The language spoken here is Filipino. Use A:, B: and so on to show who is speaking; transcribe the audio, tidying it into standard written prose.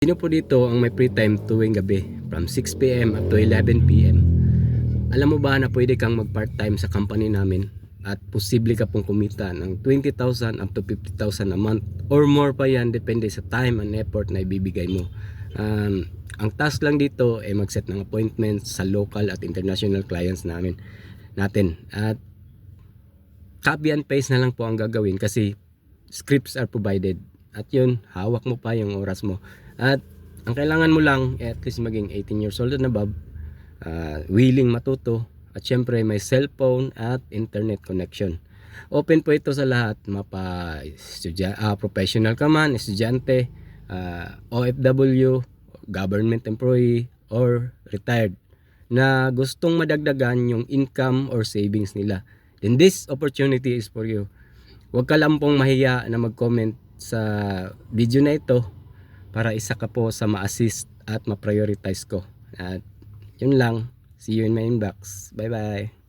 A: Sino po dito ang may free time tuwing gabi from 6 p.m. up to 11 p.m? Alam mo ba na pwede kang mag part-time sa company namin at posible ka pong kumita ng 20,000 up to 50,000 a month or more pa yan, depende sa time and effort na ibibigay mo. Ang task lang dito ay mag-set ng appointments sa local at international clients natin at copy and paste na lang po ang gagawin kasi scripts are provided at yun, hawak mo pa yung oras mo. At ang kailangan mo lang at least maging 18 years old and above, willing matuto, at syempre may cellphone at internet connection. Open po ito sa lahat, professional ka man, estudyante, OFW, government employee, or retired na gustong madagdagan yung income or savings nila. Then this opportunity is for you. Huwag ka lang pong mahiya na mag-comment sa video na ito para isa ka po sa ma-assist at ma-prioritize ko. At yun lang. See you in my inbox. Bye bye.